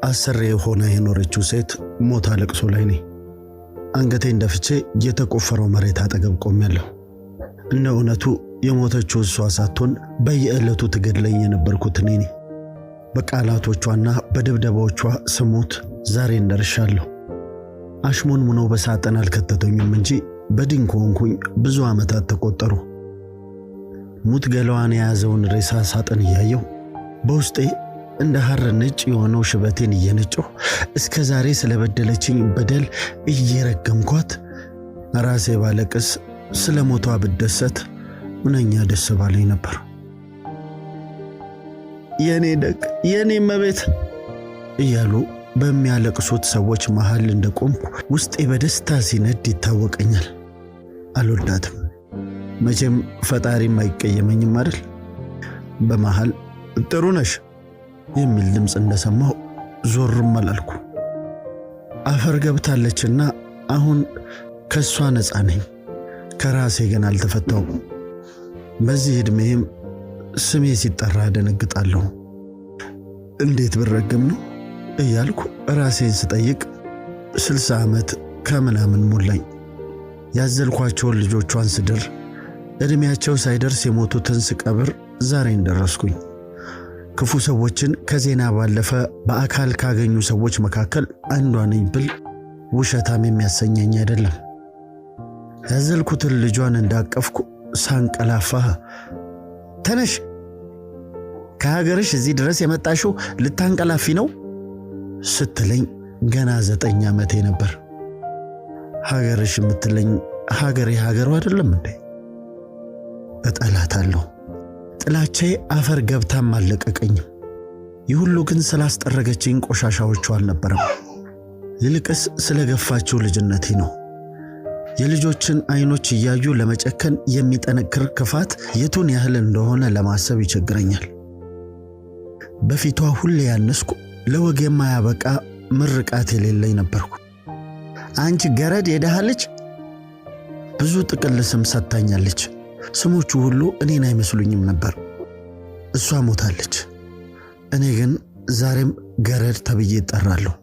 አስሬ ሆነ የኖረችው ሴት ሞታ ለቅሶ ላይ ነኝ። አንገቴን ደፍቼ የተቆፈረው መሬት አጠገብ ቆሜያለሁ። እንደ እውነቱ የሞተችው እሷ ሳትሆን በየዕለቱ ትገድለኝ የነበርኩት እኔ ነኝ። በቃላቶቿና በድብደባዎቿ ስሞት ዛሬ እንደርሻለሁ። አሽሞን ሙኖ በሳጥን አልከተተኝም እንጂ በድንክ ሆንኩኝ። ብዙ ዓመታት ተቆጠሩ። ሙት ገላዋን የያዘውን ሬሳ ሳጥን እያየሁ በውስጤ እንደ ሐር ነጭ የሆነው ሽበቴን እየነጨሁ እስከ ዛሬ ስለበደለችኝ በደል እየረገምኳት ራሴ ባለቅስ ስለ ሞቷ ብደሰት ምንኛ ደስ ባለኝ ነበር። የኔ ደግ የኔ መቤት እያሉ በሚያለቅሱት ሰዎች መሃል እንደቆምኩ ውስጤ በደስታ ሲነድ ይታወቀኛል። አልወዳትም። መቼም ፈጣሪም አይቀየመኝም አይደል? በመሃል ጥሩ ነሽ የሚል ድምፅ እንደሰማሁ ዞርም አላልኩ። አፈር ገብታለችና አሁን ከሷ ነፃ ነኝ። ከራሴ ግን አልተፈታሁም። በዚህ ዕድሜም ስሜ ሲጠራ ደነግጣለሁ። እንዴት ብረግም ነው እያልኩ ራሴን ስጠይቅ 60 ዓመት ከምናምን ሞላኝ። ያዘልኳቸውን ልጆቿን ስድር ዕድሜያቸው ሳይደርስ የሞቱትን ስቀብር ዛሬን ደረስኩኝ። ክፉ ሰዎችን ከዜና ባለፈ በአካል ካገኙ ሰዎች መካከል አንዷ ነኝ ብል ውሸታም የሚያሰኘኝ አይደለም። ያዘልኩትን ልጇን እንዳቀፍኩ ሳንቀላፋ ተነሽ፣ ከሀገርሽ እዚህ ድረስ የመጣሽው ልታንቀላፊ ነው ስትለኝ ገና 9 ዓመቴ ነበር። ሀገርሽ የምትለኝ ሀገሬ ሀገሩ አይደለም እንዴ? እጠላታለሁ። ጥላቻዬ አፈር ገብታም አለቀቀኝም። ይህ ሁሉ ግን ስላስጠረገችኝ ቆሻሻዎቿ አልነበረም። ይልቅስ ስለገፋችው ልጅነቴ ነው። የልጆችን አይኖች እያዩ ለመጨከን የሚጠነክር ክፋት የቱን ያህል እንደሆነ ለማሰብ ይቸግረኛል። በፊቷ ሁሌ ያነስኩ ለወግ የማያበቃ ምርቃት የሌለኝ ነበርኩ። አንቺ ገረድ የደሃ ልጅ ብዙ ጥቅል ስም ሰጥታኛለች። ስሞቹ ሁሉ እኔን አይመስሉኝም ነበር። እሷ ሞታለች። እኔ ግን ዛሬም ገረድ ተብዬ እጠራለሁ።